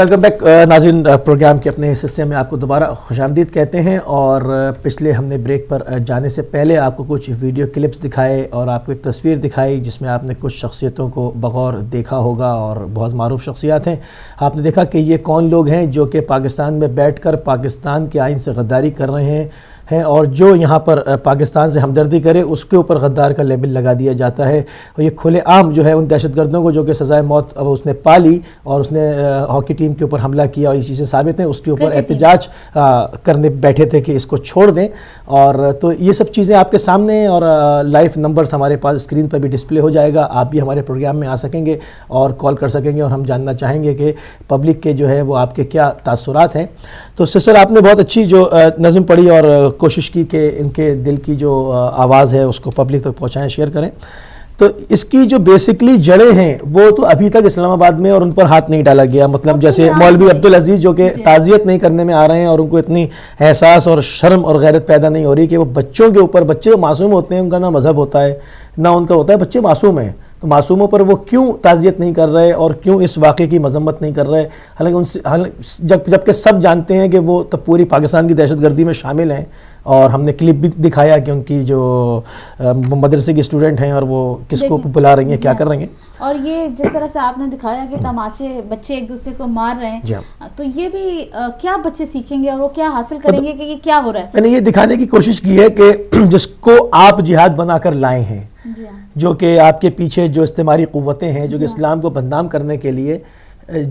Welcome back ناظرین، programme کے اپنے اس حصے میں آپ کو دوبارہ خوش آمدید کہتے ہیں. اور پچھلے ہم نے بریک پر جانے سے پہلے آپ کو کچھ ویڈیو کلپس دکھائے اور آپ کو ایک تصویر دکھائی جس میں آپ نے کچھ شخصیتوں کو بغور دیکھا ہوگا اور بہت معروف شخصیات ہیں. آپ نے دیکھا کہ یہ کون لوگ ہیں جو کہ پاکستان میں بیٹھ کر پاکستان کے آئین سے غداری کر رہے ہیں اور جو یہاں پر پاکستان سے ہمدردی کرے اس کے اوپر غدار کا لیبل لگا دیا جاتا ہے. اور یہ کھلے عام جو ہے ان دہشت گردوں کو جو کہ سزائے موت اب اس نے پالی اور اس نے ہاکی ٹیم کے اوپر حملہ کیا اور یہ چیزیں ثابت ہیں، اس کے اوپر احتجاج کرنے بیٹھے تھے کہ اس کو چھوڑ دیں. اور تو یہ سب چیزیں آپ کے سامنے ہیں اور لائف نمبرز ہمارے پاس اسکرین پر بھی ڈسپلے ہو جائے گا. آپ بھی ہمارے پروگرام میں آ سکیں گے اور کال کر سکیں گے اور ہم جاننا چاہیں گے کہ پبلک کے جو ہے وہ آپ کے کیا تاثرات ہیں. تو سسٹر، آپ نے بہت اچھی جو نظم پڑھی اور کوشش کی کہ ان کے دل کی جو آواز ہے اس کو پبلک تک پہنچائیں، شیئر کریں. تو اس کی جو بیسکلی جڑیں ہیں وہ تو ابھی تک اسلام آباد میں اور ان پر ہاتھ نہیں ڈالا گیا. مطلب جیسے مولوی عبدالعزیز جو کہ تعزیت نہیں کرنے میں آ رہے ہیں اور ان کو اتنی احساس اور شرم اور غیرت پیدا نہیں ہو رہی کہ وہ بچوں کے اوپر، بچے معصوم ہوتے ہیں، ان کا نہ مذہب ہوتا ہے نہ ان کا ہوتا ہے، بچے معصوم ہیں، تو معصوموں پر وہ کیوں تعزیت نہیں کر رہے اور کیوں اس واقعے کی مذمت نہیں کر رہے؟ حالانکہ جبکہ سب جانتے ہیں کہ وہ تو پوری پاکستان کی دہشت گردی میں شامل ہیں. اور ہم نے کلپ بھی دکھایا کہ ان کی جو مدرسے کی اسٹوڈنٹ ہیں اور وہ کس کو بلا رہی ہیں، کیا کر رہی ہیں. اور یہ جس طرح سے آپ نے دکھایا کہ تماچے بچے ایک دوسرے کو مار رہے ہیں، تو یہ بھی کیا بچے سیکھیں گے اور وہ کیا حاصل کریں گے کہ یہ کیا ہو رہا ہے؟ میں نے یہ دکھانے کی کوشش کی ہے کہ جس کو آپ جہاد بنا کر لائے ہیں، جو کہ آپ کے پیچھے جو استعماری قوتیں ہیں جو کہ اسلام کو بدنام کرنے کے لیے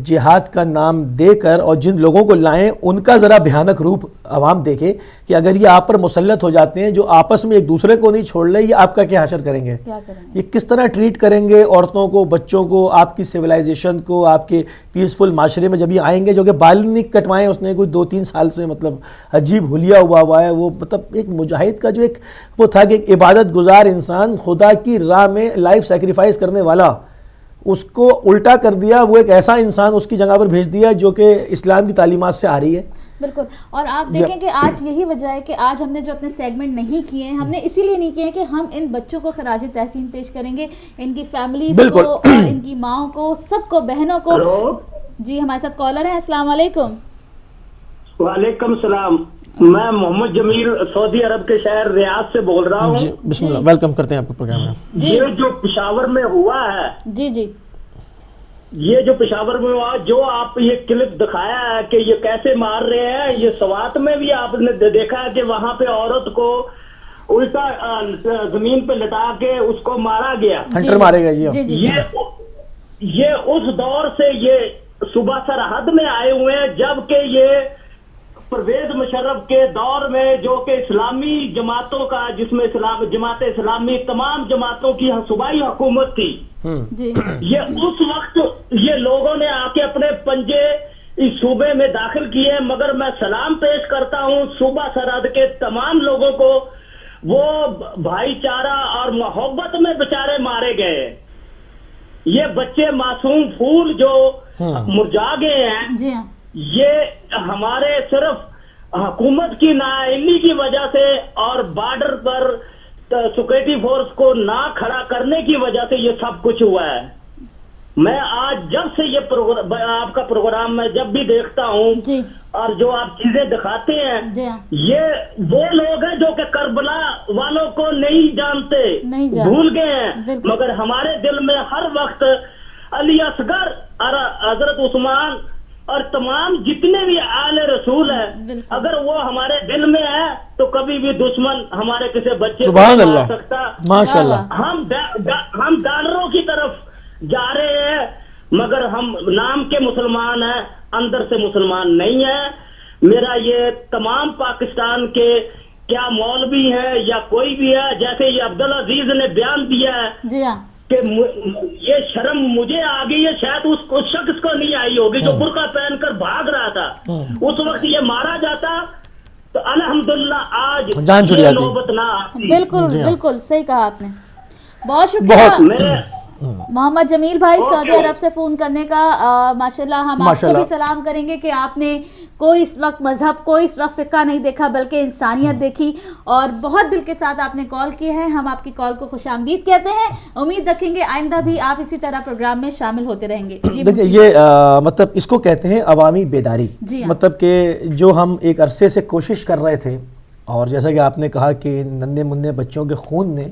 جہاد کا نام دے کر اور جن لوگوں کو لائیں ان کا ذرا بھیانک روپ عوام دیکھے کہ اگر یہ آپ پر مسلط ہو جاتے ہیں جو آپس میں ایک دوسرے کو نہیں چھوڑ لے، یہ آپ کا کیا حشر کریں گے، یہ کس طرح ٹریٹ کریں گے عورتوں کو، بچوں کو، آپ کی سویلائزیشن کو، آپ کے پیسفل معاشرے میں جب یہ آئیں گے. جو کہ بال نہیں کٹوائیں اس نے کوئی 2-3 سال سے، مطلب عجیب حلیہ ہوا ہے وہ. مطلب ایک مجاہد کا جو ایک وہ تھا کہ ایک عبادت گزار انسان، خدا کی راہ میں لائف سیکریفائز کرنے والا، اس کو الٹا کر دیا. وہ ایک ایسا انسان اس کی جگہ پر بھیج دیا جو کہ اسلام کی تعلیمات سے آ رہی ہے. بالکل. اور آپ دیکھیں کہ آج یہی وجہ ہے کہ آج ہم نے جو اپنے سیگمنٹ نہیں کیے ہیں، ہم نے اسی لیے نہیں کیے کہ ہم ان بچوں کو خراج تحسین پیش کریں گے، ان کی فیملیز کو اور ان کی ماؤں کو، سب کو، بہنوں کو. جی ہمارے ساتھ کالر ہیں. السلام علیکم. وعلیکم السلام. میں محمد جمیل سعودی عرب کے شہر ریاض سے بول رہا ہوں. بسم اللہ، ویلکم کرتے ہیں آپ کو پروگرام میں. یہ جو پشاور میں ہوا ہے، یہ جو پشاور میں ہوا، جو آپ یہ کلپ دکھایا ہے کہ یہ کیسے مار رہے ہیں، یہ سوات میں بھی آپ نے دیکھا ہے کہ وہاں پہ عورت کو الٹا زمین پہ لٹا کے اس کو مارا گیا. ہنٹر مارے گا. جی یہ اس دور سے یہ صوبہ سرحد میں آئے ہوئے ہیں جبکہ یہ پرویز مشرف کے دور میں جو کہ اسلامی جماعتوں کا، جس میں جماعت اسلامی تمام جماعتوں کی صوبائی حکومت تھی، یہ اس وقت یہ لوگوں نے آ کے اپنے پنجے اس صوبے میں داخل کیے. مگر میں سلام پیش کرتا ہوں صوبہ سرحد کے تمام لوگوں کو، وہ بھائی چارہ اور محبت میں بیچارے مارے گئے. یہ بچے معصوم پھول جو مرجا گئے ہیں، یہ ہمارے صرف حکومت کی نااہلی کی وجہ سے اور بارڈر پر سیکورٹی فورس کو نہ کھڑا کرنے کی وجہ سے یہ سب کچھ ہوا ہے. میں آج جب سے یہ آپ کا پروگرام میں جب بھی دیکھتا ہوں اور جو آپ چیزیں دکھاتے ہیں، یہ وہ لوگ ہیں جو کہ کربلا والوں کو نہیں جانتے، بھول گئے ہیں. مگر ہمارے دل میں ہر وقت علی اصغر اور حضرت عثمان اور تمام جتنے بھی آل رسول ہیں، اگر وہ ہمارے دل میں ہے تو کبھی بھی دشمن ہمارے کسی بچے کو نہیں مار سکتا. ماشاءاللہ. ہم ڈالروں کی طرف جا رہے ہیں مگر ہم نام کے مسلمان ہیں، اندر سے مسلمان نہیں ہیں. میرا یہ تمام پاکستان کے کیا مولوی ہے یا کوئی بھی ہے، جیسے یہ عبدالعزیز نے بیان دیا ہے کہ یہ شرم مجھے آ گئی ہے، شاید اس شخص کو نہیں آئی ہوگی جو برقع پہن کر بھاگ رہا تھا. اس وقت یہ مارا جاتا تو الحمدللہ آج یہ نوبت نہ آتی. بالکل صحیح کہا آپ نے. بہت شکریہ محمد جمیل بھائی سعودی عرب سے فون کرنے کا. ماشاءاللہ ہم آپ کو بھی سلام کریں گے کہ آپ نے کوئی اس وقت مذہب، کوئی اس وقت فقہ نہیں دیکھا بلکہ انسانیت دیکھی، اور بہت دل کے ساتھ آپ نے کال کی ہے. ہم آپ کی کال کو خوش آمدید کہتے ہیں. امید رکھیں گے آئندہ بھی آپ اسی طرح پروگرام میں شامل ہوتے رہیں گے. جی دیکھیں یہ مطلب اس کو کہتے ہیں عوامی بیداری. جی ہاں. مطلب کہ جو ہم ایک عرصے سے کوشش کر رہے تھے، اور جیسا کہ آپ نے کہا کہ ننھے منھے بچوں کے خون نے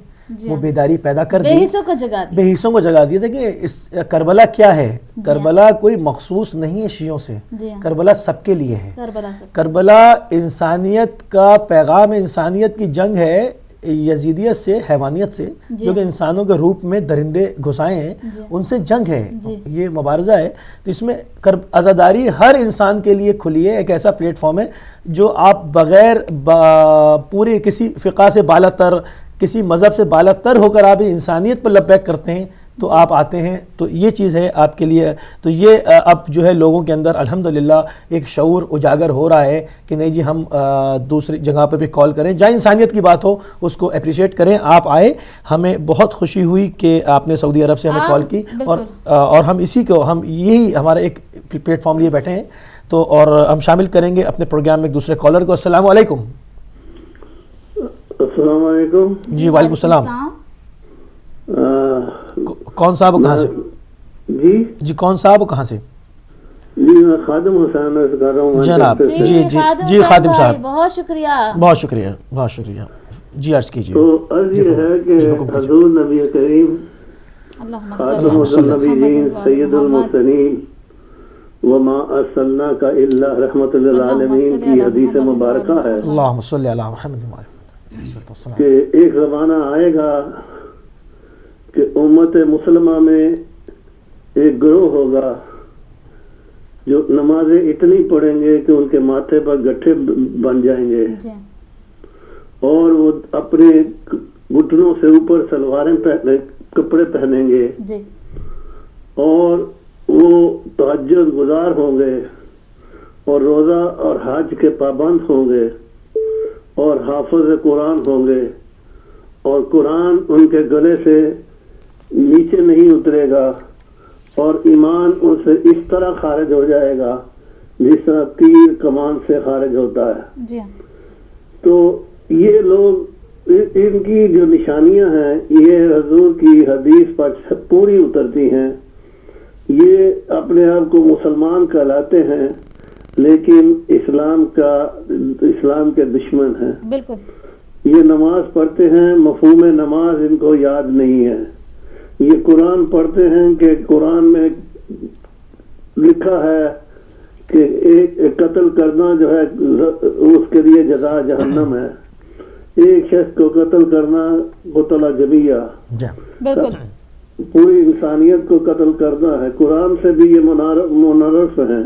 وہ بیداری پیدا کر دی، بے حصوں کو جگا دی. بے حصوں کو جگا دیا. دیکھیں کربلا کیا ہے؟ کربلا کوئی مخصوص نہیں ہے شیعوں سے، کربلا سب کے لیے ہے. کربلا انسانیت کا پیغام، انسانیت کی جنگ ہے یزیدیت سے، حیوانیت سے، جو کہ انسانوں کے روپ میں درندے گھسائے ہیں، ان سے جنگ ہے. یہ مبارزہ ہے. تو اس میں عزاداری ہر انسان کے لیے کھلی ہے. ایک ایسا پلیٹ فارم ہے جو آپ بغیر پورے کسی فقہ سے بالا تر، کسی مذہب سے بالا تر ہو کر آپ انسانیت پر لبیک کرتے ہیں تو آپ آتے ہیں. تو یہ چیز ہے آپ کے لیے. تو یہ اب جو ہے لوگوں کے اندر الحمدللہ ایک شعور اجاگر ہو رہا ہے کہ نہیں جی ہم دوسری جگہ پر بھی کال کریں، جہاں انسانیت کی بات ہو اس کو اپریشیٹ کریں. آپ آئے، ہمیں بہت خوشی ہوئی کہ آپ نے سعودی عرب سے ہمیں کال کی، اور ہم اسی کو ہم یہی ہمارا ایک پلیٹ فارم لیے بیٹھے ہیں. تو اور ہم شامل کریں گے اپنے پروگرام میں ایک دوسرے کالر کو. السلام علیکم. السلام علیکم. جی وعلیکم السلام. کون صاحب کہاں سے؟ جی کون صاحب کہاں سے؟ جی میں خادم حسین عرض کر رہا ہوں جناب. جی خادم صاحب بہت شکریہ. بہت شکریہ، بہت شکریہ. جی عرض کیجیے. تو عرض یہ ہے کہ حضور نبی کریم خاتم النبیین سید المرسلین وما ارسلناک الا رحمت للعالمین کی حدیث مبارکہ ہے اللہم صلی علی محمد کہ ایک زمانہ آئے گا کہ امت مسلمہ میں ایک گروہ ہوگا جو نمازیں اتنی پڑھیں گے کہ ان کے ماتھے پر گٹھے بن جائیں گے، اور وہ اپنے گھٹنوں سے اوپر سلواریں کپڑے پہنیں گے، اور وہ تہجد گزار ہوں گے، اور روزہ اور حج کے پابند ہوں گے، اور حافظ قرآن ہوں گے، اور قرآن ان کے گلے سے نیچے نہیں اترے گا، اور ایمان ان سے اس طرح خارج ہو جائے گا جس طرح تیر کمان سے خارج ہوتا ہے. تو یہ لوگ، ان کی جو نشانیاں ہیں یہ حضور کی حدیث پر پوری اترتی ہیں. یہ اپنے آپ کو مسلمان کہلاتے ہیں لیکن اسلام کے دشمن ہیں. یہ نماز پڑھتے ہیں، مفہوم نماز ان کو یاد نہیں ہے. یہ قرآن پڑھتے ہیں کہ قرآن میں لکھا ہے کہ ایک قتل کرنا جو ہے اس کے لیے جزا جہنم ہے. ایک شخص کو قتل کرنا قتل جمیہ، پوری انسانیت کو قتل کرنا ہے. قرآن سے بھی یہ منعرف ہیں.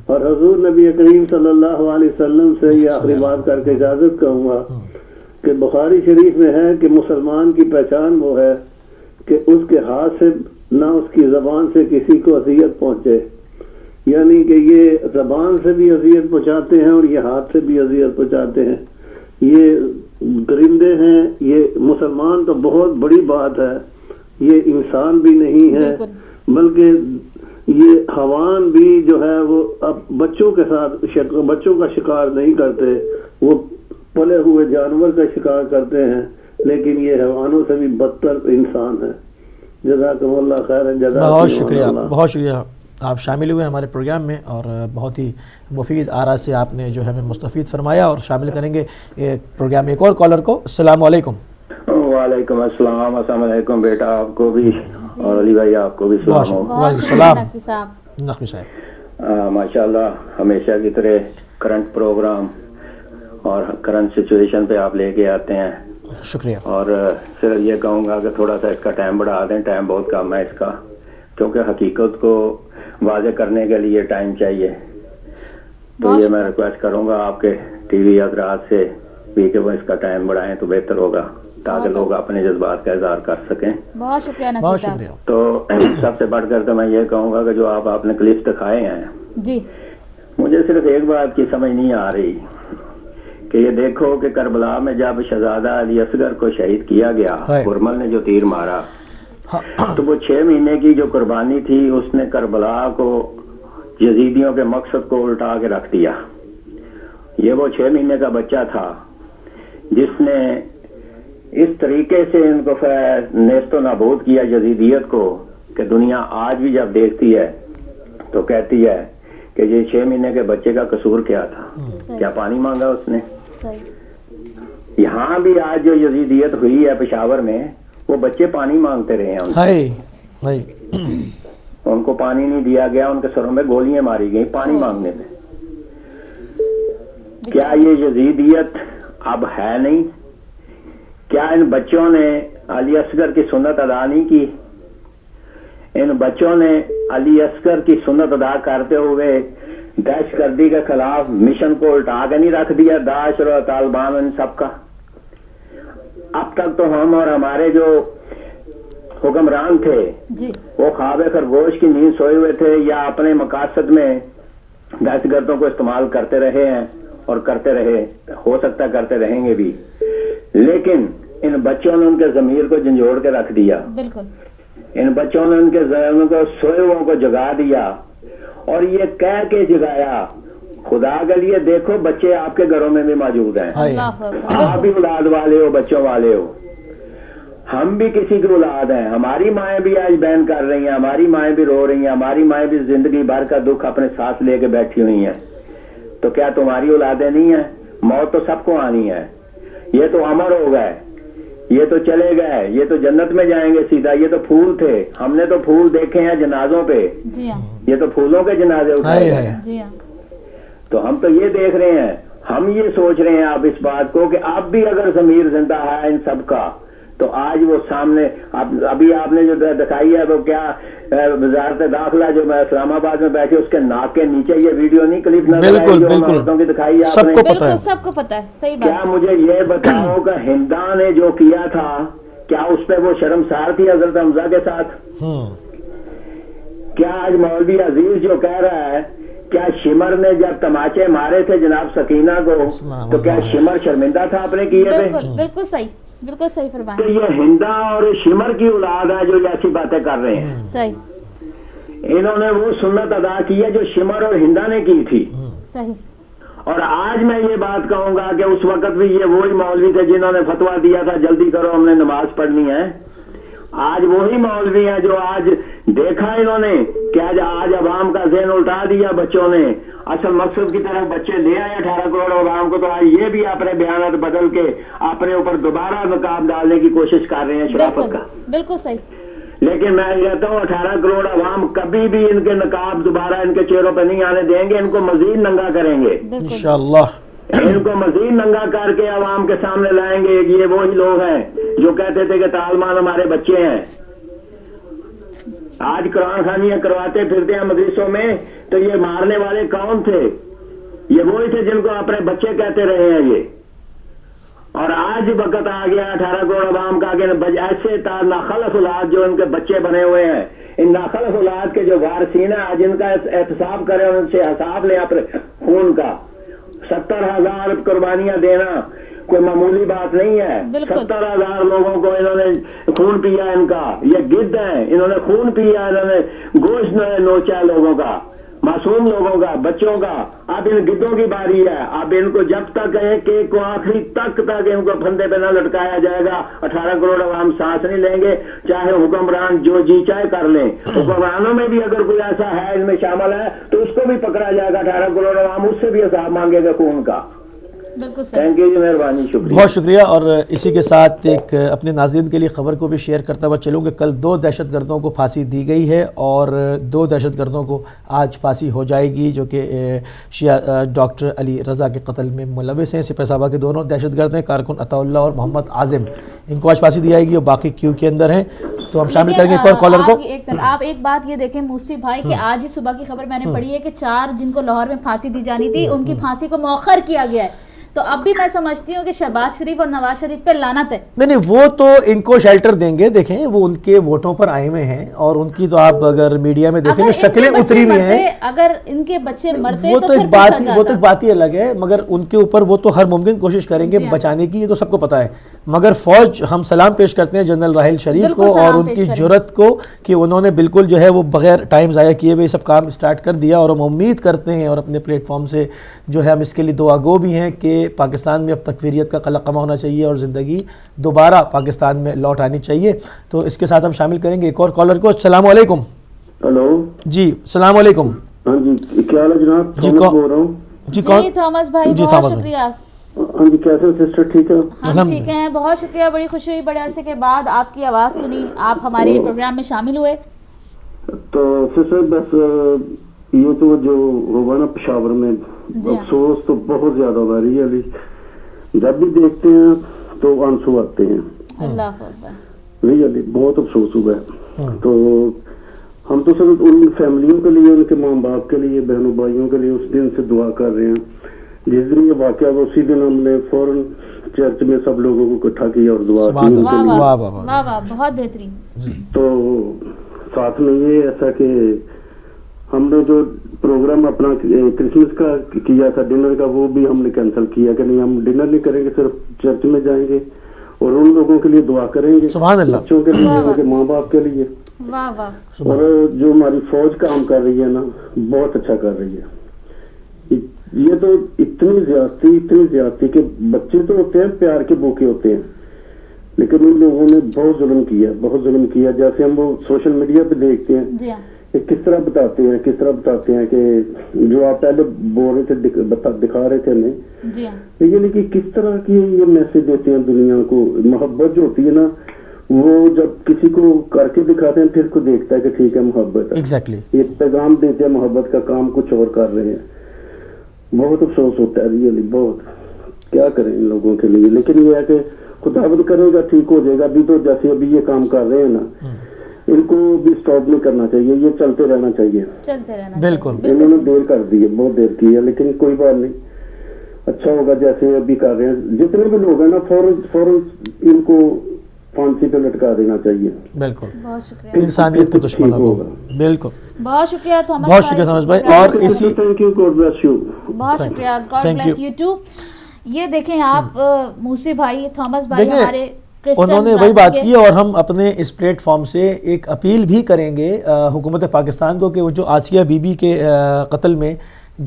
اور حضور نبی کریم صلی اللہ علیہ وسلم سے یہ آخری بات کر کے اجازت کروں گا کہ بخاری شریف میں ہے کہ مسلمان کی پہچان وہ ہے کہ اس کے ہاتھ سے نہ اس کی زبان سے کسی کو اذیت پہنچے. یعنی کہ یہ زبان سے بھی اذیت پہنچاتے ہیں اور یہ ہاتھ سے بھی اذیت پہنچاتے ہیں. یہ درندے ہیں. یہ مسلمان تو بہت بڑی بات ہے، یہ انسان بھی نہیں ہے بلکہ یہ حیوان بھی جو ہے وہ اب بچوں کے ساتھ بچوں کا شکار نہیں کرتے، وہ پلے ہوئے جانور کا شکار کرتے ہیں، لیکن یہ حیوانوں سے بھی بدتر انسان ہے. جزاکم اللہ خیر. بہت شکریہ، بہت شکریہ. آپ شامل ہوئے ہمارے پروگرام میں اور بہت ہی مفید آراء سے آپ نے جو ہے ہمیں مستفید فرمایا. اور شامل کریں گے پروگرام میں ایک اور کالر کو. السلام علیکم. وعلیکم السلام. السلام علیکم بیٹا، آپ کو بھی اور علی بھائی آپ کو بھی سلام ہو. وعلیکم السلام. نقوی صاحب ماشاء اللہ ہمیشہ کی طرح کرنٹ پروگرام اور کرنٹ سچویشن پہ آپ لے کے آتے ہیں. شکریہ. اور صرف یہ کہوں گا کہ تھوڑا سا اس کا ٹائم بڑھا دیں، ٹائم بہت کم ہے اس کا، کیونکہ حقیقت کو واضح کرنے کے لیے ٹائم چاہیے. تو یہ میں ریکویسٹ کروں گا آپ کے ٹی وی حضرات سے بھی کہ وہ اس کا ٹائم بڑھائیں تو بہتر ہوگا تاکہ لوگ اپنے جذبات کا اظہار کر سکیں. بہت شکریہ نقوی صاحب. تو سب سے بڑھ کر تو میں یہ کہوں گا کہ جو آپ نے کلپس دکھائے ہیں جی، مجھے صرف ایک بات کی سمجھ نہیں آ رہی کہ یہ دیکھو کہ کربلا میں جب شہزادہ علی اصغر کو شہید کیا گیا، پرمل نے جو تیر مارا، تو وہ 6 مہینے کی جو قربانی تھی اس نے کربلا کو یزیدیوں کے مقصد کو الٹا کے رکھ دیا. یہ وہ 6 مہینے کا بچہ تھا جس نے اس طریقے سے ان کو نیست و نابود کیا یزیدیت کو کہ دنیا آج بھی جب دیکھتی ہے تو کہتی ہے کہ یہ 6 مہینے کے بچے کا قصور کیا تھا, کیا پانی مانگا اس نے. یہاں بھی آج جو یزیدیت ہوئی ہے پشاور میں, وہ بچے پانی مانگتے رہے ہیں, ان کو پانی نہیں دیا گیا, ان کے سروں میں گولیاں ماری گئی پانی مانگنے میں. کیا یہ یزیدیت اب ہے نہیں؟ کیا ان بچوں نے علی اصغر کی سنت ادا نہیں کی؟ ان بچوں نے علی اصغر کی سنت ادا کرتے ہوئے دہشت گردی کے خلاف مشن کو الٹا کے نہیں رکھ دیا, داعش اور طالبان ان سب کا. اب تک تو ہم اور ہمارے جو حکمران تھے وہ خواب خرگوش کی نیند سوئے ہوئے تھے, یا اپنے مقاصد میں دہشت گردوں کو استعمال کرتے رہے ہیں اور کرتے رہے, ہو سکتا کرتے رہیں گے بھی. لیکن ان بچوں نے ان کے ضمیر کو جھنجھوڑ کے رکھ دیا. ان بچوں نے ان کے ذہنوں کو سوئے ہوئوں کو جگا دیا, اور یہ کہہ کے جگایا خدا کے لیے دیکھو بچے آپ کے گھروں میں بھی موجود ہیں, آپ بھی اولاد والے ہو, بچوں والے ہو, ہم بھی کسی کی اولاد ہیں. ہماری مائیں بھی آج بین کر رہی ہیں, ہماری مائیں بھی رو رہی ہیں, ہماری مائیں بھی زندگی بھر کا دکھ اپنے ساتھ لے کے بیٹھی ہوئی ہیں. تو کیا تمہاری اولادیں نہیں ہیں؟ موت تو سب کو آنی ہے. یہ تو امر ہو گئے, یہ تو چلے گئے, یہ تو جنت میں جائیں گے سیدھا. یہ تو پھول تھے, ہم نے تو پھول دیکھے ہیں جنازوں پہ, یہ تو پھولوں کے جنازے اٹھائے گئے. تو ہم تو یہ دیکھ رہے ہیں, ہم یہ سوچ رہے ہیں اب اس بات کو کہ اب بھی اگر ضمیر زندہ ہے ان سب کا, تو آج وہ سامنے ابھی آپ نے جو دکھائی ہے وہ کیا وزارت داخلہ جو میں اسلام آباد میں بیٹھی اس کے ناک کے نیچے یہ ویڈیو نہیں کلپ نظر آئی جو عورتوں کی دکھائی ہے آپ نے, سب کو پتا ہے. صحیح بات. کیا مجھے یہ بتاؤ کہ ہندا نے جو کیا تھا کیا اس پہ وہ شرمسار تھی حضرت حمزہ کے ساتھ؟ کیا آج مولوی عزیز جو کہہ رہا ہے کیا شمر نے جب تماچے مارے تھے جناب سکینہ کو تو کیا شمر شرمندہ تھا اپنے کیے پہ؟ بالکل صحیح, بالکل صحیح فرمایا. تو یہ ہندا اور شمر کی اولاد ہے جو ایسی باتیں کر رہے ہیں. صحیح. انہوں نے وہ سنت ادا کی ہے جو شمر اور ہندا نے کی تھی. صحیح. اور آج میں یہ بات کہوں گا کہ اس وقت بھی یہ وہی مولوی تھے جنہوں نے فتویٰ دیا تھا جلدی کرو ہم نے نماز پڑھنی ہے. آج وہی مولوی ہیں جو آج دیکھا انہوں نے کہ آج عوام کا ذہن الٹا دیا بچوں نے, اصل مقصد کی طرف بچے لے آئے 18 کروڑ عوام کو. تو آج یہ بھی اپنے بیانات بدل کے اپنے اوپر دوبارہ نقاب ڈالنے کی کوشش کر رہے ہیں شرافت کا. بالکل صحیح. لیکن میں کہتا ہوں 18 کروڑ عوام کبھی بھی ان کے نقاب دوبارہ ان کے چہروں پہ نہیں آنے دیں گے, ان کو مزید ننگا کریں گے انشاءاللہ, ان کو مزید ننگا کر کے عوام کے سامنے لائیں گے. یہ وہی لوگ ہیں جو کہتے تھے کہ طالبان ہمارے بچے ہیں, آج قرآن خوانیاں کرواتے پھرتے ہیں مدرسوں میں, تو یہ مارنے والے کون تھے؟ یہ وہی تھے جن کو اپنے بچے کہتے رہے ہیں یہ. اور آج وقت آ گیا 18 کروڑ عوام کا کہ ایسے ناخلف اولاد جو ان کے بچے بنے ہوئے ہیں, ان ناخلف اولاد کے جو وارثین ہیں آج ان کا احتساب کریں اور ان سے حساب لیں اپنے خون کا. 70,000 قربانیاں دینا کوئی معمولی بات نہیں ہے. 70,000 لوگوں کو انہوں نے خون پیا, ان کا یہ گدھ ہیں, انہوں نے خون پیا, انہوں نے گوشت نوچا لوگوں کا, معصوم لوگوں کا, بچوں کا. اب ان گدھوں کی باری ہے. اب ان کو جب تک ایک کو آخری تک ان کو پھندے پہ نہ لٹکایا جائے گا 18 کروڑ عوام سانس نہیں لیں گے, چاہے حکمران جو جی چاہے کر لیں. حکمرانوں میں بھی اگر کوئی ایسا ہے ان میں شامل ہے تو اس کو بھی پکڑا جائے گا 18 کروڑ عوام, اس سے بھی حساب مانگے گا خون کا. تھینک یو جی, مہربانی, شکریہ, بہت شکریہ. اور اسی کے ساتھ ایک اپنے ناظرین کے لیے خبر کو بھی شیئر کرتا ہوا چلوں کہ کل 2 دہشت گردوں کو پھانسی دی گئی ہے اور 2 دہشت گردوں کو آج پھانسی ہو جائے گی جو کہ شیعہ ڈاکٹر علی رضا کے قتل میں ملوث ہیں. سپہ صحابہ کے دونوں دہشت گرد ہیں, کارکن عطا اللہ اور محمد عازم, ان کو آج پھانسی دی جائے گی اور باقی کیو کے اندر ہیں. تو ہم شامل کریں گے ایک اور کالر کو. آپ ایک بات یہ دیکھیں موسیٰ بھائی کہ آج ہی صبح کی خبر میں نے پڑھی ہے کہ 4 جن کو لاہور میں پھانسی دی جانی تھی ان کی پھانسی کو مؤخر کیا گیا ہے. تو اب بھی میں سمجھتی ہوں کہ شہباز شریف اور نواز شریف پہ لعنت ہے. نہیں وہ تو ان کو شیلٹر دیں گے. دیکھیں وہ ان کے ووٹوں پر آئے ہوئے ہیں اور ان کی تو آپ اگر میڈیا میں دیکھیں گے شکلیں اتری ہوئی ہیں. اگر ان کے بچے مرتے تو ایک بات ہی الگ ہے, مگر ان کے اوپر وہ تو ہر ممکن کوشش کریں گے بچانے کی, یہ تو سب کو پتا ہے. مگر فوج ہم سلام پیش کرتے ہیں جنرل راحیل شریف کو اور ان کی جرأت کو کہ انہوں نے بالکل جو ہے وہ بغیر ٹائم ضائع کیے ہوئے سب کام سٹارٹ کر دیا، اور ہم امید کرتے ہیں اور اپنے پلیٹ فارم سے جو ہے ہم اس کے لیے دعا گو بھی ہیں کہ پاکستان میں اب تکفیریت کا قلقمہ ہونا چاہیے اور زندگی دوبارہ پاکستان میں لوٹ آنی چاہیے۔ تو اس کے ساتھ ہم شامل کریں گے ایک اور کالر کو۔ السلام علیکم۔ ہلو جی السلام علیکم۔ ہاں جی کیا حال ہے جناب؟ جی بول رہا ہوں۔ جی تھامس بھائی بہت شکریہ۔ ہاں جی کیسے ہو سسٹر؟ ٹھیک ہے ہم ٹھیک ہیں، بہت شکریہ، بڑی خوشی ہوئی بڑے عرصے کے بعد آپ کی آواز سنی، آپ ہمارے پروگرام میں شامل ہوئے۔ تو سسٹر بس یہ تو جو ہوگا نا پشاور میں افسوس تو بہت زیادہ ہو رہی ہے، جب بھی دیکھتے ہیں تو آنسو آتے ہیں۔ اللہ اکبر، ریئلی بہت افسوس ہوا ہے۔ تو ہم تو صرف ان فیملیوں کے لیے، ان کے ماں باپ کے لیے، بہنوں بھائیوں کے لیے اس دن سے دعا کر رہے ہیں۔ جس دن یہ واقعہ ہوا اسی دن ہم نے فوراً چرچ میں سب لوگوں کو اکٹھا کیا اور دعا کی۔ واہ واہ، بہت بہترین۔ تو ساتھ میں یہ ایسا کہ ہم نے جو پروگرام اپنا کرسمس کا کیا تھا ڈنر کا، وہ بھی ہم نے کینسل کیا کہ نہیں ہم ڈنر نہیں کریں گے، صرف چرچ میں جائیں گے اور ان لوگوں کے لیے دعا کریں گے، سبحان اللہ، بچوں کے لیے، ان کے ماں باپ کے لیے۔ واہ واہ۔ اور جو ہماری فوج کام کر رہی ہے نا بہت اچھا کر رہی ہے۔ یہ تو اتنی زیادتی کہ بچے تو ہوتے ہیں پیار کے بھوکے ہوتے ہیں، لیکن ان لوگوں نے بہت ظلم کیا۔ جیسے ہم وہ سوشل میڈیا پہ دیکھتے ہیں کہ کس طرح بتاتے ہیں کہ جو آپ پہلے بول رہے تھے دکھا رہے تھے ہمیں، لیکن کہ کس طرح کی یہ میسج دیتے ہیں دنیا کو۔ محبت جو ہوتی ہے نا وہ جب کسی کو کر کے دکھاتے ہیں پھر کو دیکھتا ہے کہ ٹھیک ہے محبت ہے، یہ پیغام دیتے ہیں محبت کا، کام کچھ اور کر رہے ہیں۔ بہت افسوس ہوتا ہے ریئلی، بہت کیا کریں ان لوگوں کے لیے، لیکن یہ ہے کہ خداوند کرے گا ٹھیک ہو جائے گا۔ ابھی تو جیسے ابھی یہ کام کر رہے ہیں نا ان کو بھی سٹاپ نہیں کرنا چاہیے، یہ چلتے رہنا چاہیے۔ بالکل انہوں نے دیر کر دی ہے، بہت دیر کی ہے، لیکن کوئی بات نہیں، اچھا ہوگا جیسے ابھی کر رہے ہیں۔ جتنے بھی لوگ ہیں نا فوراً ان کو پھانسی پہ لٹکا دینا چاہیے۔ بالکل، بہت شکریہ، انسانیت کا دشمن ہوگا۔ بالکل، بہت شکریہ تھامس بہت شکریہ تھامس بھائی، اور اسی thank you, God bless you, بہت شکریہ، گاڈ بلیس یو ٹو۔ یہ دیکھیں آپ موسی بھائی، تھامس بھائی ہمارے انہوں نے وہی بات کی، اور ہم اپنے اس پلیٹ فارم سے ایک اپیل بھی کریں گے حکومت پاکستان کو کہ وہ جو آسیہ بی بی کے قتل میں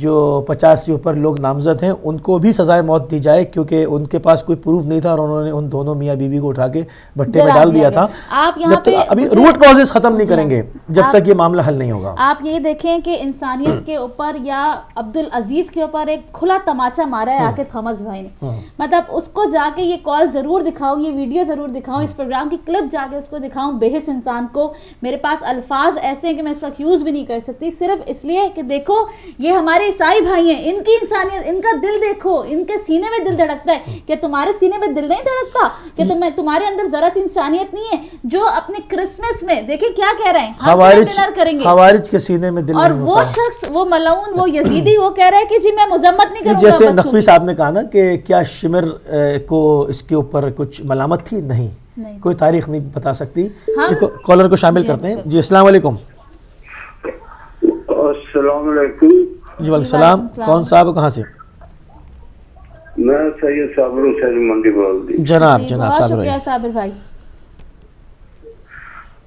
جو 50 سے اوپر لوگ نامزد ہیں ان کو بھی سزائے موت دی جائے، کیونکہ ان کے پاس کوئی پروف نہیں تھا اور انہوں نے ان دونوں میاں بیوی کو اٹھا کے بھٹے میں ڈال دیا تھا۔ آپ یہاں پہ ابھی روٹ کازز ختم نہیں کریں گے جب تک یہ معاملہ حل نہیں ہوگا۔ آپ یہ دیکھیں کہ انسانیت کے اوپر یا عبدالعزیز کے اوپر ایک کھلا تماچا مارا ہے آ کے تھامس بھائی نے، مطلب اس کو جا کے یہ کال ضرور دکھاؤں، یہ ویڈیو ضرور دکھاؤں، اس پروگرام کی کلپ جا کے اس کو دکھاؤں بے حس انسان کو۔ میرے پاس الفاظ ایسے ہیں کہ میں اس وقت یوز بھی نہیں کر سکتی، صرف اس لیے کہ دیکھو یہ ہمارے عیسائی بھائی ہیں، ان کی انسانیت، ان کا دل دیکھو، ان کے سینے میں دل دھڑکتا ہے کہ تمہارے سینے میں دل نہیں دھڑکتا کہ تمہارے اندر ذرا سی انسانیت نہیں ہے، جو اپنے کرسمس میں دیکھیں کیا کہہ رہے ہیں، ہم ڈنر کریں گے، خوارج کے سینے میں دل، اور وہ شخص، وہ ملعون، وہ یزیدی، وہ کہہ رہا ہے کہ جی میں مذمت نہیں کروں گا۔ جیسے نقوی صاحب نے کہا نا کہ کیا شمر کو اس کے اوپر کچھ ملامت تھی؟ نہیں، کوئی تاریخ نہیں بتا سکتی۔ کالر کو شامل کرتے ہیں۔ جی السلام علیکم۔ السلام علیکم۔ جی وعلیکم السلام، کون صاحب کہاں سے؟ میں سید صابر حسین منڈی بول دی۔ جناب بہت شکریہ صابر بھائی۔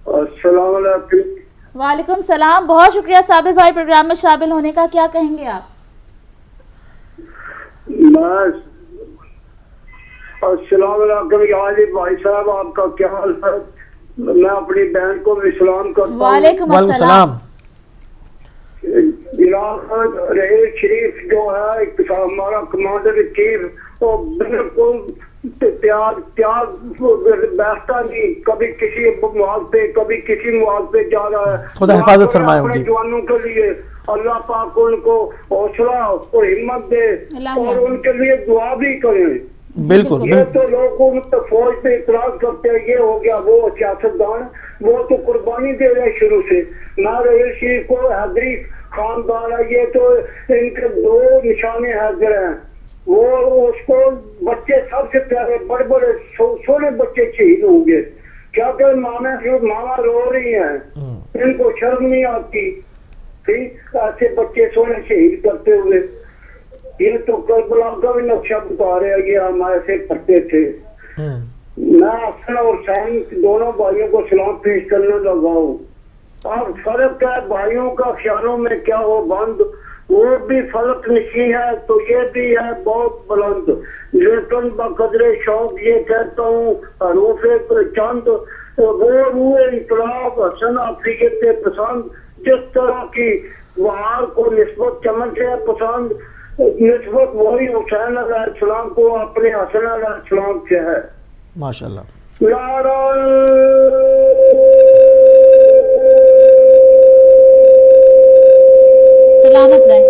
السلام علیکم۔ وعلیکم السلام، بہت شکریہ صابر بھائی پروگرام میں شامل ہونے کا، کیا کہیں گے آپ؟ السلام علیکم عالی بھائی صاحب، آپ کا کیا حال ہے؟ میں اپنی بہن کو بھی سلام کرتا ہوں۔ وعلیکم السلام۔ رحیل شریف جو ہے ہمارا کمانڈر ان چیف، وہ بالکل بیٹھتا نہیں، کبھی کسی مواقع پہ کبھی کسی مواقع پہ جا رہا ہے۔ خدا حفاظت فرمائے ان کی جوانوں کے لیے، اللہ پاک ان کو حوصلہ اور ہمت دے اور ان کے لیے دعا بھی کریں۔ بالکل، یہ تو لوگوں فوج پہ اعتراض کرتے ہیں، یہ ہو گیا، وہ سیاستدان وہ تو قربانی دے رہے شروع سے۔ نہ رحیل شریف کو حیدری خاندان ہے، یہ تو ان کے دو نشانے حیدر ہیں، وہ اس کو بچے سب سے پیارے بڑے بڑے سونے بچے شہید ہوں گے، کیا کہ ماما رو رہی ہیں، ان کو شرم نہیں آتی ایسے بچے سونے شہید کرتے ہوئے۔ یہ تو کربلا کا بھی نقشہ بتا رہے ہیں، یہ ہم ایسے کرتے تھے۔ میں حسن اور حسین دونوں بھائیوں کو سلام پیش کرنے لگا ہوں. اب فرق ہے بھائیوں کا خیالوں میں کیا ہو بند, وہ بھی فلک نشی ہے تو یہ بھی ہے بہت بلند. لیکن بقدر شوق یہ کہتا ہوں حروف چند, وہ روح انقلاب حسن عقیدت پسند, جس طرح کی بہار کو نسبت چمن سے پسند, نسبت وہی حسین علیہ السلام کو اپنے حسن علیہ السلام سے ہے. ماشاء اللہ. سلامت رہیں,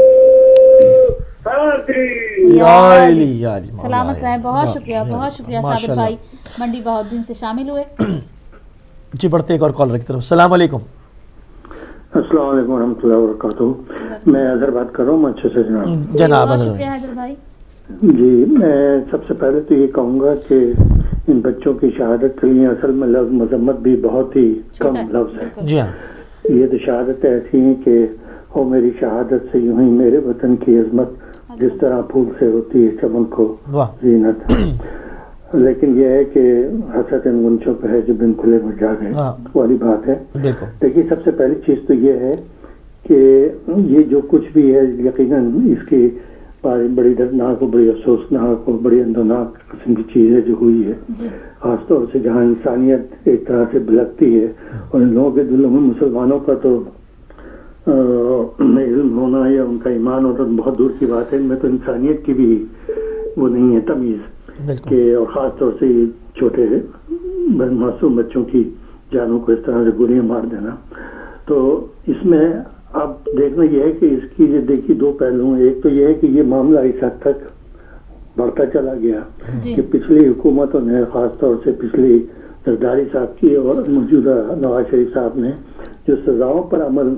یا سلامت رہیں. بہت شکریہ, بہت شکریہ ثابت بھائی منڈی بہاؤالدین سے شامل ہوئے. جی بڑھتے ایک اور کالر کی طرف. السلام علیکم. السلام علیکم ورحمۃ اللہ وبرکاتہ. میں اظہر بات کر رہا ہوں اچھے سے جناب. بہت شکریہ حیدر بھائی. جی میں سب سے پہلے تو یہ کہوں گا کہ ان بچوں کی شہادت کے لیے اصل میں لفظ مذمت بھی بہت ہی کم لفظ ہے. جی ہاں, یہ تو شہادت ایسی ہیں کہ ہو میری شہادت سے یوں ہی میرے وطن کی عظمت, جس طرح پھول سے ہوتی ہے چمن کو زینت. لیکن یہ ہے کہ حسرت ان غنچوں پہ ہے جو بن کھلے مرجا گئے والی بات ہے. دیکھیے سب سے پہلی چیز تو یہ ہے کہ یہ جو کچھ بھی ہے یقیناً اس کی بڑی دردناک اور بڑی افسوسناک اور بڑی اندوناک قسم کی چیز ہے جو ہوئی ہے, خاص طور سے جہاں انسانیت ایک طرح سے بلکتی ہے. اور ان لوگوں کے دلوں میں مسلمانوں کا تو علم ہونا یا ان کا ایمان ہونا بہت دور کی بات ہے, ان میں تو انسانیت کی بھی وہ نہیں ہے تمیز کہ, اور خاص طور سے چھوٹے معصوم بچوں کی جانوں کو اس طرح سے گولیاں مار دینا. تو اس میں اب دیکھنا یہ ہے کہ اس کی جو دیکھی دو پہلو ہیں. ایک تو یہ ہے کہ یہ معاملہ اس حد تک بڑھتا چلا گیا کہ پچھلی حکومتوں نے, خاص طور سے پچھلی زرداری صاحب کی اور موجودہ نواز شریف صاحب نے, جو سزاؤں پر عمل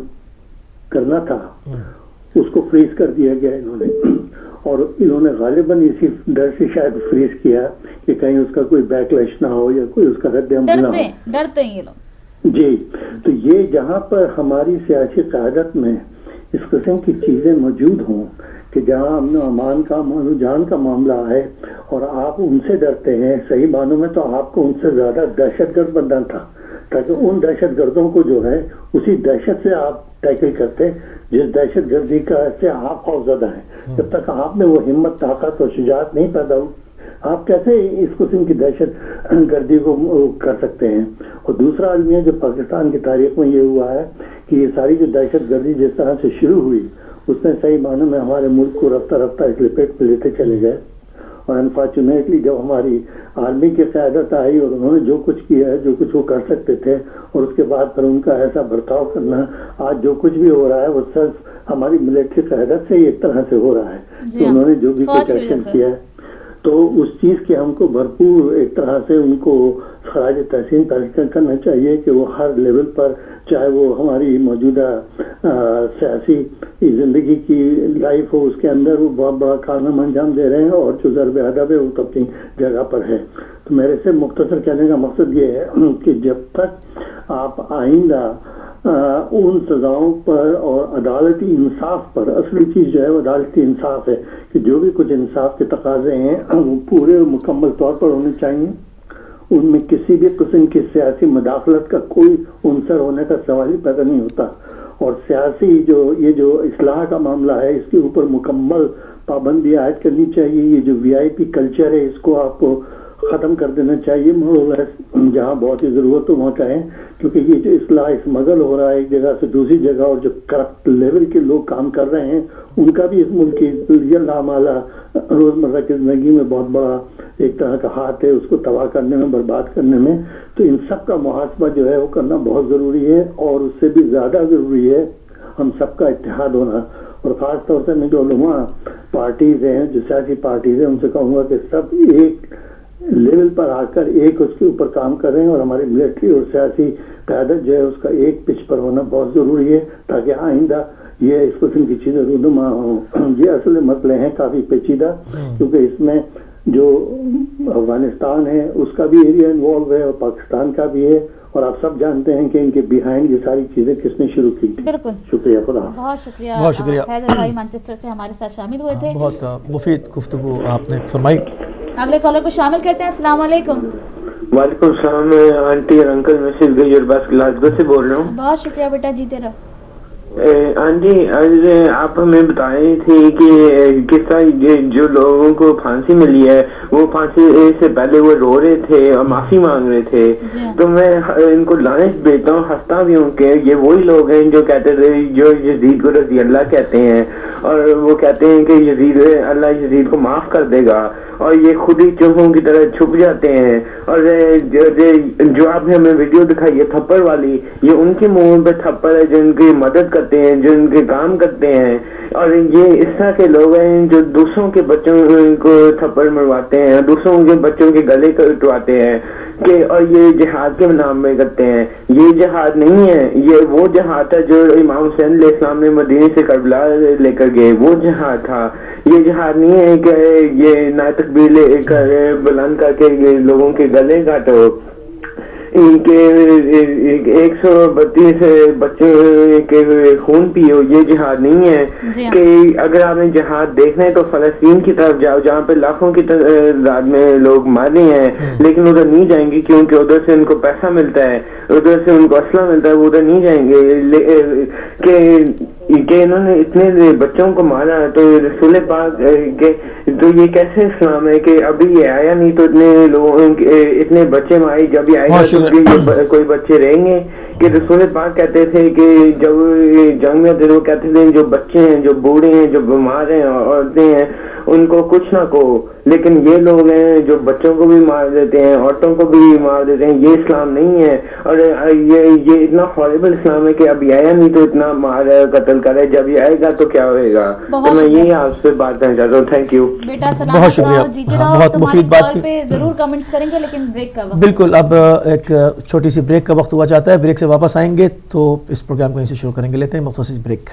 کرنا تھا اس کو فریز کر دیا گیا انہوں نے. اور انہوں نے غالباً اسی ڈر سے شاید فریز کیا کہ کہیں اس کا کوئی بیک لیش نہ ہو یا کوئی اس کا رد عمل نہ ہو. ڈرتے ہیں یہ لوگ. جی, تو یہ جہاں پر ہماری سیاسی قیادت میں اس قسم کی چیزیں موجود ہوں کہ جہاں امن و امان کا مان و جان کا معاملہ ہے اور آپ ان سے ڈرتے ہیں, صحیح معنوں میں تو آپ کو ان سے زیادہ دہشت گرد بننا تھا, تاکہ ان دہشت گردوں کو جو ہے اسی دہشت سے آپ ٹیکل کرتے جس دہشت گردی کا سے آپ خوفزدہ ہیں. جب تک آپ میں وہ ہمت, طاقت اور شجاعت نہیں پیدا ہو, آپ کیسے اس قسم کی دہشت گردی کو کر سکتے ہیں. اور دوسرا المیہ جو پاکستان کی تاریخ میں یہ ہوا ہے کہ یہ ساری جو دہشت گردی جس طرح سے شروع ہوئی اس نے صحیح معنوں میں ہمارے ملک کو رفتہ رفتہ اس لپیٹ میں لیتے چلے گئے. اور انفارچونیٹلی جب ہماری آرمی کی قیادت آئی اور انہوں نے جو کچھ کیا ہے, جو کچھ وہ کر سکتے تھے, اور اس کے بعد پھر ان کا ایسا برتاؤ کرنا, آج جو کچھ بھی ہو رہا ہے وہ صرف ہماری ملٹری قیادت سے ہی ایک طرح سے ہو رہا ہے. تو انہوں نے جو بھی کچھ ایکشن کیا ہے تو اس چیز کے ہم کو بھرپور ایک طرح سے ان کو خراج تحسین پیش کرنا چاہیے کہ وہ ہر لیول پر, چاہے وہ ہماری موجودہ سیاسی زندگی کی لائف ہو, اس کے اندر وہ بہت بڑا کارنامہ انجام دے رہے ہیں, اور جو ضرب ادب ہے وہ تو اپنی جگہ پر ہے. تو میرے سے مختصر کہنے کا مقصد یہ ہے کہ جب تک آپ آئندہ ان سزاؤں پر اور عدالتی انصاف پر, اصلی چیز جو ہے وہ عدالتی انصاف ہے کہ جو بھی کچھ انصاف کے تقاضے ہیں وہ پورے مکمل طور پر ہونے چاہیے. ان میں کسی بھی قسم کی سیاسی مداخلت کا کوئی عنصر ہونے کا سوال ہی پیدا نہیں ہوتا. اور سیاسی یہ جو اصلاح کا معاملہ ہے اس کے اوپر مکمل پابندی عائد کرنی چاہیے. یہ جو وی آئی پی کلچر ہے اس کو آپ کو ختم کر دینا چاہیے, جہاں بہت ہی ضرورت ہو وہاں کہیں, کیونکہ یہ جو اصلاح اسمگل ہو رہا ہے ایک جگہ سے دوسری جگہ, اور جو کرپٹ لیول کے لوگ کام کر رہے ہیں ان کا بھی اس ملک کی نامالا روزمرہ کی زندگی میں بہت بڑا ایک طرح کا ہاتھ ہے, اس کو تباہ کرنے میں, برباد کرنے میں. تو ان سب کا محاسبہ جو ہے وہ کرنا بہت ضروری ہے, اور اس سے بھی زیادہ ضروری ہے ہم سب کا اتحاد ہونا. اور خاص طور سے میں جو علماء پارٹیز ہیں, جو سیاسی پارٹیز ہیں, ان سے کہوں گا کہ سب ایک لیول پر آ کر ایک اس کے اوپر کام کر رہے ہیں, اور ہماری ملٹری اور سیاسی قیادت جو ہے اس کا ایک پچ پر ہونا بہت ضروری ہے تاکہ آئندہ یہ اس قسم کی چیزیں رونما ہوں. یہ اصل مسئلے ہیں کافی پیچیدہ, کیونکہ اس میں جو افغانستان ہے اس کا بھی ایریا انوالو ہے اور پاکستان کا بھی ہے, اور آپ سب جانتے ہیں کہ ان کے بیہائنڈ یہ ساری چیزیں کس نے شروع کی تھی. بالکل, شکریہ. خدا بہت شکریہ. حیدر بھائی مانچسٹر سے ہمارے ساتھ شامل ہوئے تھے. بہت مفید گفتگو آپ نے فرمائی. اگلے کالر کو شامل کرتے ہیں. السلام علیکم. وعلیکم السلام آنٹی اور انکل، میں صرف یورباس گلاسگو سے بول رہا ہوں. بہت شکریہ بیٹا، جیتے رہو. آنٹی آج آپ ہمیں بتائیں تھے کہ کس طرح جو لوگوں کو پھانسی ملی ہے وہ پھانسی سے پہلے وہ رو رہے تھے اور معافی مانگ رہے تھے. تو میں ان کو لعنت دیتا ہوں، ہنستا بھی ہوں کہ یہ وہی لوگ ہیں جو کہتے تھے، جو یزید کو رضی اللہ کہتے ہیں، اور وہ کہتے ہیں کہ یزید اللہ یزید کو معاف کر دے گا، اور یہ خود ہی چوہوں کی طرح چھپ جاتے ہیں. اور جو آپ نے ہمیں ویڈیو دکھائی ہے تھپڑ والی، یہ ان کے منہ پہ تھپڑ ہے جو ان کی مدد کرتے ہیں، جو ان کے کام کرتے ہیں. اور یہ اس طرح کے لوگ ہیں جو دوسروں کے بچوں کو تھپڑ مرواتے ہیں، دوسروں کے بچوں کے گلے کٹواتے ہیں کہ، اور یہ جہاد کے نام میں کرتے ہیں. یہ جہاد نہیں ہے، یہ وہ جہاد ہے جو امام حسین علیہ السلام نے مدینے سے کربلا لے کر گئے، وہ جہاد تھا. یہ جہاد نہیں ہے کہ یہ نعت تکبیر لے کر بلند کر کے لوگوں کے گلے کاٹو. ان کے 132 بچوں کے خون پیو، یہ جہاد نہیں ہے. کہ اگر آپ نے جہاد دیکھنا ہے تو فلسطین کی طرف جاؤ جہاں پہ لاکھوں کی تعداد میں لوگ مار رہے ہیں، لیکن ادھر نہیں جائیں گے کیونکہ ادھر سے ان کو پیسہ ملتا ہے، ادھر سے ان کو اسلحہ ملتا ہے، وہ ادھر نہیں جائیں گے. کہ انہوں نے اتنے بچوں کو مارا تو رسول پاک کے، تو یہ کیسے اسلام ہے کہ ابھی یہ آیا نہیں تو اتنے لوگوں اتنے بچے مارے، جب یہ آئے گا تو کوئی بچے رہیں گے. کہ رسول پاک کہتے تھے کہ جب جنگ میں وہ کہتے تھے جو بچے ہیں، جو بوڑھے ہیں، جو بیمار ہیں، عورتیں ہیں، ان کو کچھ نہ کہو. لیکن یہ لوگ ہیں جو بچوں کو بھی مار دیتے ہیں، عورتوں کو بھی مار دیتے ہیں. یہ اسلام نہیں ہے. اور یہ اتنا ہارریبل اسلام ہے کہ ابھی آیا نہیں تو اتنا مار قتل کرے، جب یہ آئے گا تو کیا ہوئے گا. تو میں یہی آپ سے بات کرنا چاہتا ہوں. تھینک یو بیٹا، سلامت رہو، جیتے رہو. بہت مفید بات پہ ضرور کمنٹس کریں گے، لیکن بریک کا وقت. بالکل، اب ایک چھوٹی سی بریک کا وقت ہوا جاتا ہے. بریک سے واپس آئیں گے تو اس پروگرام کو یہیں سے شروع کریں گے. لیتے ہیں مختصر بریک.